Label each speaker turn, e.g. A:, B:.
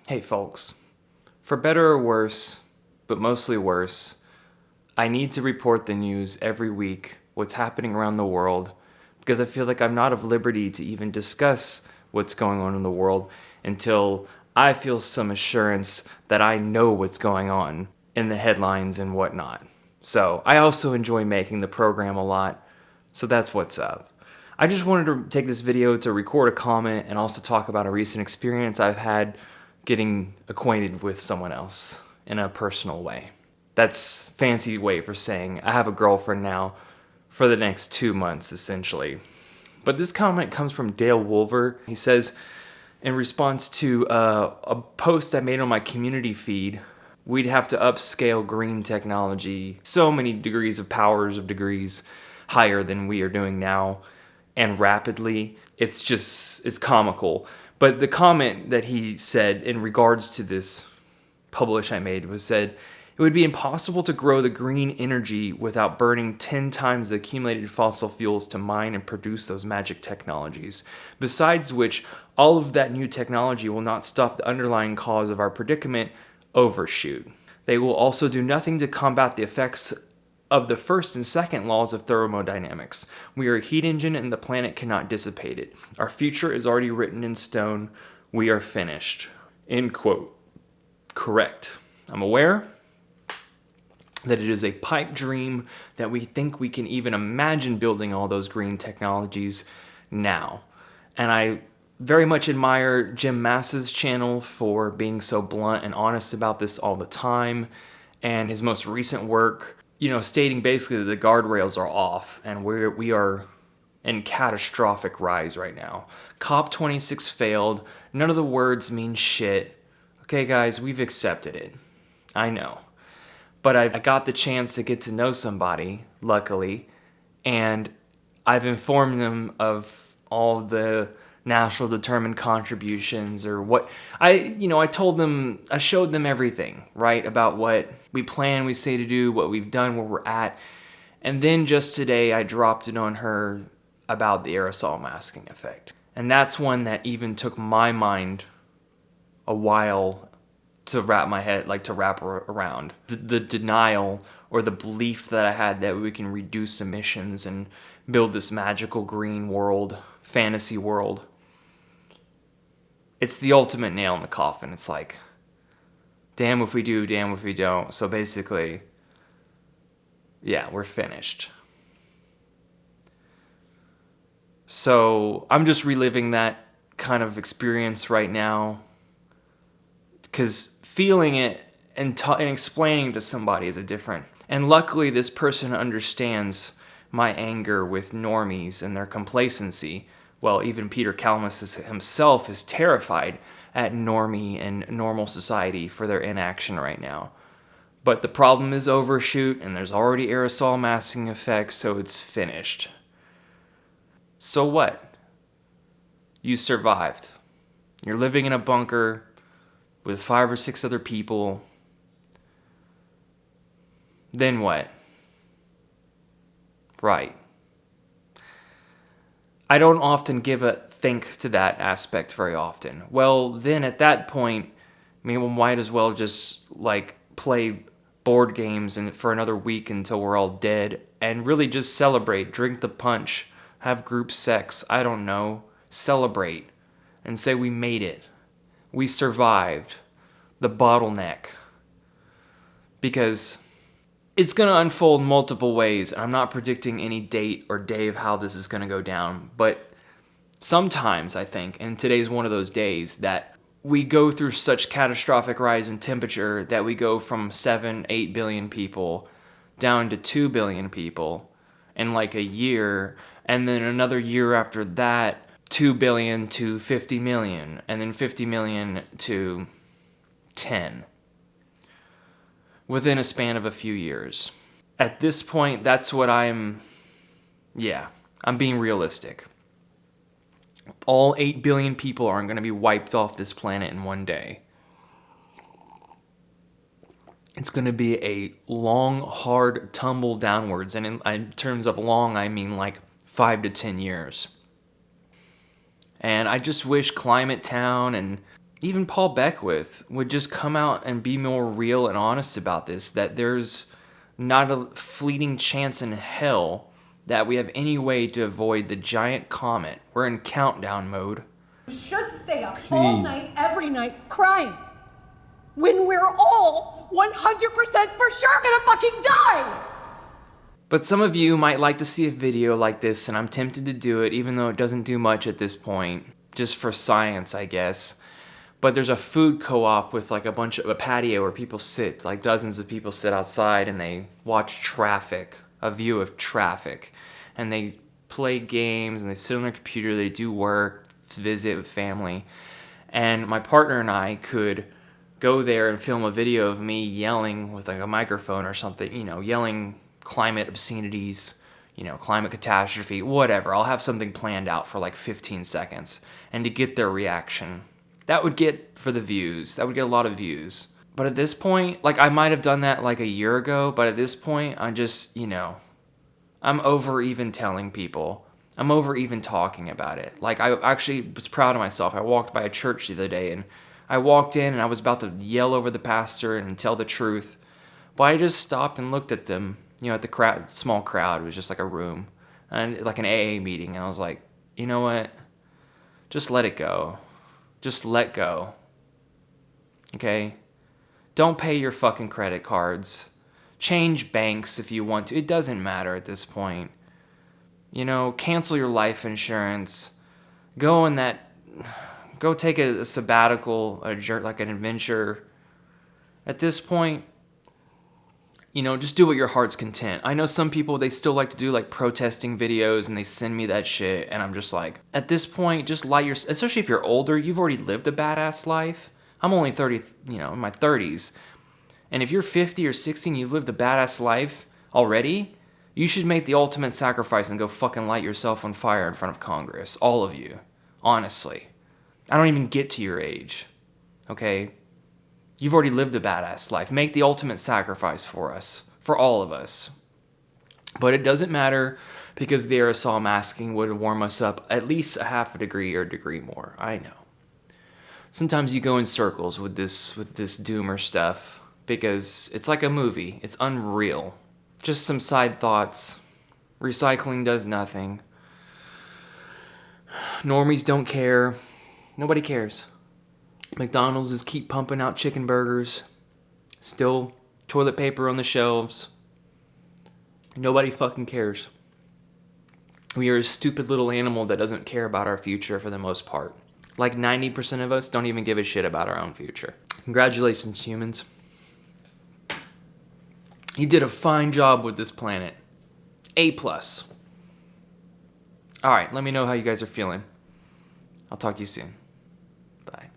A: Hey folks, for better or worse, but mostly worse, I need to report the news every week, what's happening around the world, because I feel like I'm not of liberty to even discuss what's going on in the world until I feel some assurance that I know what's going on in the headlines and whatnot. So I also enjoy making the program a lot, so that's what's up. I just wanted to take this video to record a comment and also talk about a recent experience I've had getting acquainted with someone else in a personal way. That's a fancy way for saying I have a girlfriend now for the next 2 months, essentially. But this comment comes from Dale Wolver. He says, in response to a post I made on my community feed, we'd have to upscale green technology so many degrees of powers of degrees higher than we are doing now, and rapidly. It's comical. But the comment that he said in regards to this publish I made was said, it would be impossible to grow the green energy without burning 10 times the accumulated fossil fuels to mine and produce those magic technologies. Besides which, all of that new technology will not stop the underlying cause of our predicament, overshoot. They will also do nothing to combat the effects of the first and second laws of thermodynamics. We are a heat engine and the planet cannot dissipate it. Our future is already written in stone. We are finished. End quote. Correct. I'm aware that it is a pipe dream that we think we can even imagine building all those green technologies now. And I very much admire Jim Mass's channel for being so blunt and honest about this all the time, and his most recent work, stating basically that the guardrails are off and we are in catastrophic rise right now. COP26 failed. None of the words mean shit. Okay, guys, we've accepted it. I know. But I got the chance to get to know somebody, luckily, and I've informed them of all the natural determined contributions or what I showed them everything, right? About what we say to do, what we've done, where we're at. And then just today I dropped it on her about the aerosol masking effect. And that's one that even took my mind a while to wrap around. The denial or the belief that I had that we can reduce emissions and build this magical green world, fantasy world. It's the ultimate nail in the coffin. It's like, damn if we do, damn if we don't. So basically, yeah, we're finished. So I'm just reliving that kind of experience right now, because feeling it and explaining to somebody is a different. And luckily, this person understands my anger with normies and their complacency. Well, even Peter Kalmus himself is terrified at normie and normal society for their inaction right now. But the problem is overshoot, and there's already aerosol masking effects, so it's finished. So what? You survived. You're living in a bunker with 5 or 6 other people. Then what? Right. I don't often give a think to that aspect very often. Well, then at that point, we might as well just play board games and for another week until we're all dead and really just celebrate, drink the punch, have group sex, I don't know, celebrate and say we made it. We survived the bottleneck. Because it's going to unfold multiple ways. I'm not predicting any date or day of how this is going to go down, but sometimes I think, and today's one of those days, that we go through such catastrophic rise in temperature that we go from 7-8 billion people down to 2 billion people in like a year, and then another year after that, 2 billion to 50 million, and then 50 million to 10. Within a span of a few years. At this point, that's what I'm being realistic. All 8 billion people aren't going to be wiped off this planet in one day. It's going to be a long, hard tumble downwards. And in terms of long, I mean like 5 to 10 years. And I just wish Climate Town and even Paul Beckwith would just come out and be more real and honest about this, that there's not a fleeting chance in hell that we have any way to avoid the giant comet. We're in countdown mode.
B: You should stay up all night, every night, crying. When we're all 100% for sure gonna fucking die!
A: But some of you might like to see a video like this, and I'm tempted to do it, even though it doesn't do much at this point. Just for science, I guess. But there's a food co-op with like a patio where people sit, like dozens of people sit outside and they watch traffic, a view of traffic. And they play games and they sit on their computer, they do work, visit with family. And my partner and I could go there and film a video of me yelling with like a microphone or something, yelling climate obscenities, climate catastrophe, whatever. I'll have something planned out for like 15 seconds and to get their reaction. That would get for the views. That would get a lot of views. But at this point, like I might have done that like a year ago, but at this point, I'm just, I'm over even telling people. I'm over even talking about it. Like I actually was proud of myself. I walked by a church the other day and I walked in and I was about to yell over the pastor and tell the truth. But I just stopped and looked at them. At the small crowd, it was just like a room, and like an AA meeting, and I was like, you know what? Just let it go. Just let go. Okay? Don't pay your fucking credit cards. Change banks if you want to. It doesn't matter at this point. Cancel your life insurance. Go take a sabbatical, like an adventure. At this point, just do what your heart's content. I know some people, they still like to do like protesting videos and they send me that shit. And I'm just like, at this point, just especially if you're older, you've already lived a badass life. I'm only 30, in my 30s. And if you're 50 or 60 and you've lived a badass life already, you should make the ultimate sacrifice and go fucking light yourself on fire in front of Congress. All of you. Honestly. I don't even get to your age. Okay? You've already lived a badass life. Make the ultimate sacrifice for us. For all of us. But it doesn't matter because the aerosol masking would warm us up at least a half a degree or a degree more. I know. Sometimes you go in circles with this doomer stuff because it's like a movie. It's unreal. Just some side thoughts. Recycling does nothing. Normies don't care. Nobody cares. McDonald's is keep pumping out chicken burgers. Still toilet paper on the shelves. Nobody fucking cares. We are a stupid little animal that doesn't care about our future for the most part. Like 90% of us don't even give a shit about our own future. Congratulations, humans. You did a fine job with this planet. A+. Alright, let me know how you guys are feeling. I'll talk to you soon. Bye.